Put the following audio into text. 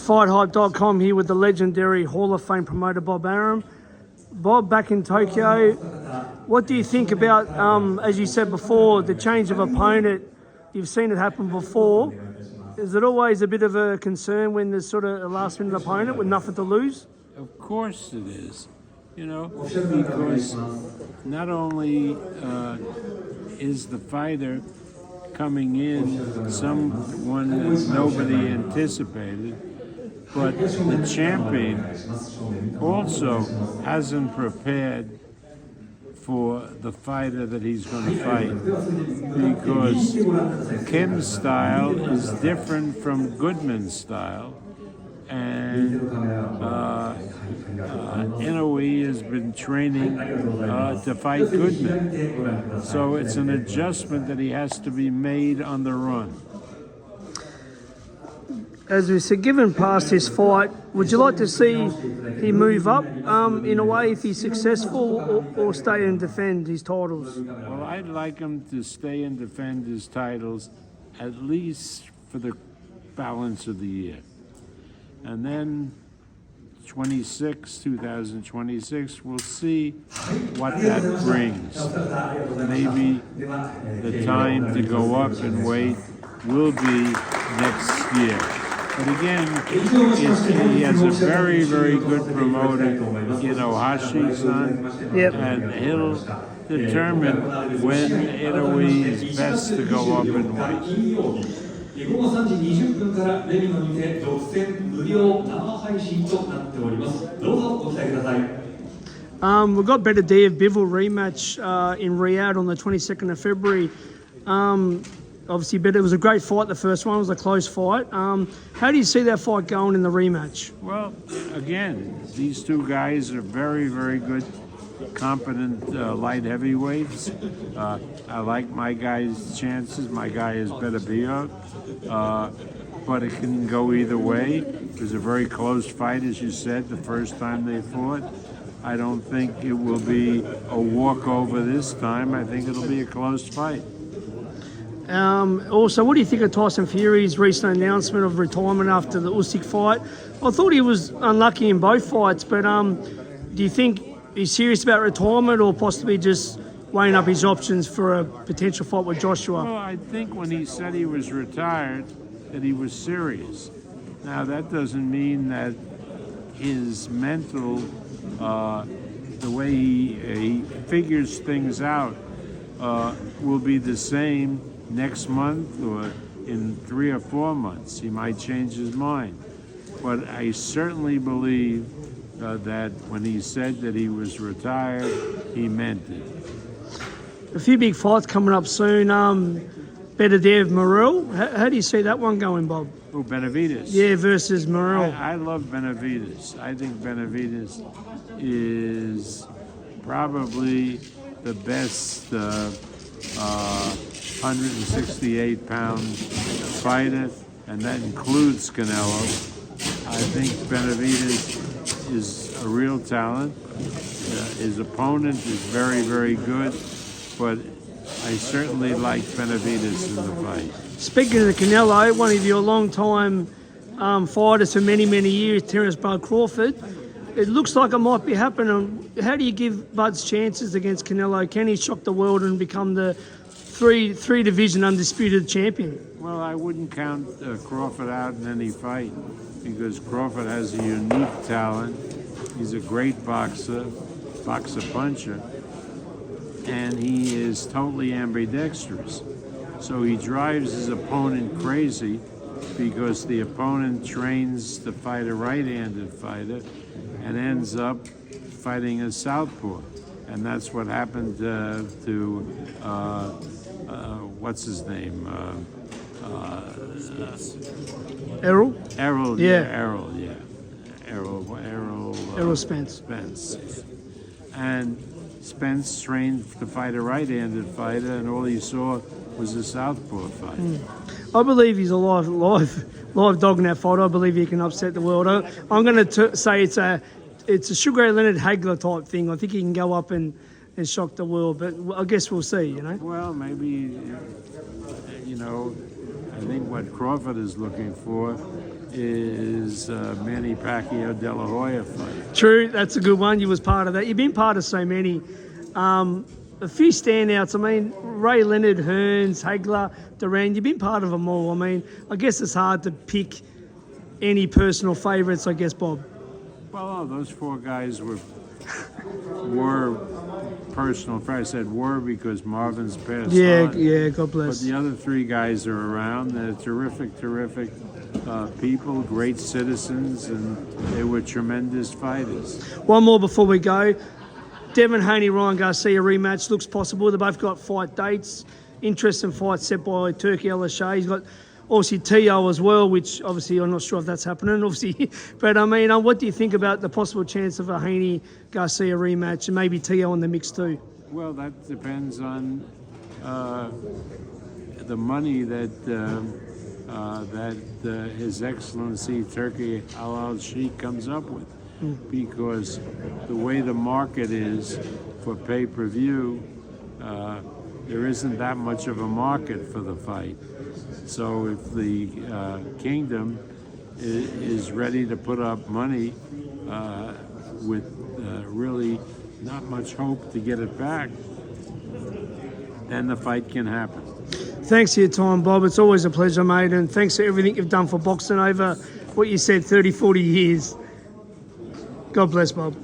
FightHype.com here with the legendary Hall of Fame promoter Bob Arum. Bob, back in Tokyo, what do you think about, as you said before, the change of opponent? You've seen it happen before. Is it always a bit of a concern when there's sort of a last-minute opponent with nothing to lose? Of course it is, because not only is the fighter coming in someone that nobody anticipated, but the champion also hasn't prepared for the fighter that he's going to fight, because Kim's style is different from Goodman's style, and Inoue has been training to fight Goodman. So it's an adjustment that he has to be made on the run. As we said, given past his fight, would you like to see him move up in a way if he's successful, or stay and defend his titles? Well, I'd like him to stay and defend his titles at least for the balance of the year. And then 2026, we'll see what that brings. Maybe the time to go up in weight will be next year. But again, he has a very, very good promoter, Hashi-san, and he'll determine when Inoue is best to go up in weight. 午後3時20分からレミのにて独占無料生配信となっております。どうぞご期待ください。We've got Beterbiev-Bivol rematch in Riyadh on the 22nd of February. Obviously, it was a great fight. The first one was a close fight. How do you see that fight going in the rematch? Well, again, these two guys are very, very good, competent light heavyweights. I like my guy's chances. My guy is Beterbiev, but it can go either way. It was a very close fight, as you said, the first time they fought. I don't think it will be a walkover this time. I think it'll be a close fight. Also, what do you think of Tyson Fury's recent announcement of retirement after the Usyk fight? I thought he was unlucky in both fights, but do you think he's serious about retirement, or possibly just weighing up his options for a potential fight with Joshua? Well, I think when he said he was retired, that he was serious. Now, that doesn't mean that his mental, the way he figures things out, will be the same next month or in 3 or 4 months. He might change his mind. But I certainly believe that when he said that he was retired, he meant it. A few big fights coming up soon. Beterbiev, Morell. How do you see that one going, Bob? Oh, Benavidez. Yeah, versus Morell. I love Benavidez. I think Benavidez is probably the best 168-pound fighter, and that includes Canelo. I think Benavidez is a real talent. His opponent is very, very good, but I certainly like Benavidez in the fight. Speaking of Canelo, one of your long-time fighters for many, many years, Terence Bud Crawford, it looks like it might be happening. How do you give Bud's chances against Canelo? Can he shock the world and become the three-division undisputed champion? Well, I wouldn't count Crawford out in any fight, because Crawford has a unique talent. He's a great boxer-puncher, and he is totally ambidextrous. So he drives his opponent crazy, because the opponent trains to fight a right-handed fighter and ends up fighting a southpaw. And that's what happened to what's his name? Errol? Errol, yeah. Errol Spence. And Spence trained to fight a right-handed fighter, and all he saw was a southpaw fight. I believe he's a live dog in that fight. I believe he can upset the world. I'm going to say it's a Sugar Ray Leonard Hagler type thing. I think he can go up and shock the world, but I guess we'll see, Well, maybe, I think what Crawford is looking for is his Manny Pacquiao De La Hoya fight. True, that's a good one. You was part of that. You've been part of so many. A few standouts. I mean, Ray Leonard, Hearns, Hagler, Duran. You've been part of them all. I mean, I guess it's hard to pick any personal favourites, I guess, Bob. Well, those four guys were personal. I said were because Marvin's passed Yeah, on. yeah, God But bless. the other three guys are around. They're terrific people, great citizens, and they were tremendous fighters. One more before we go. Devin Haney, Ryan Garcia rematch looks possible. They both got fight dates. Interesting fight set by Turkey El Shea. He's got obviously T.O. as well, which obviously I'm not sure if that's happening, obviously. But I mean, what do you think about the possible chance of a Haney Garcia rematch and maybe T.O. in the mix too? Well, that depends on the money that His Excellency Turkey Al Sheikh comes up with, because the way the market is for pay-per-view, there isn't that much of a market for the fight. So if the kingdom is ready to put up money with really not much hope to get it back, then the fight can happen. Thanks for your time, Bob. It's always a pleasure, mate. And thanks for everything you've done for boxing over what you said, 30, 40 years. God bless, Bob.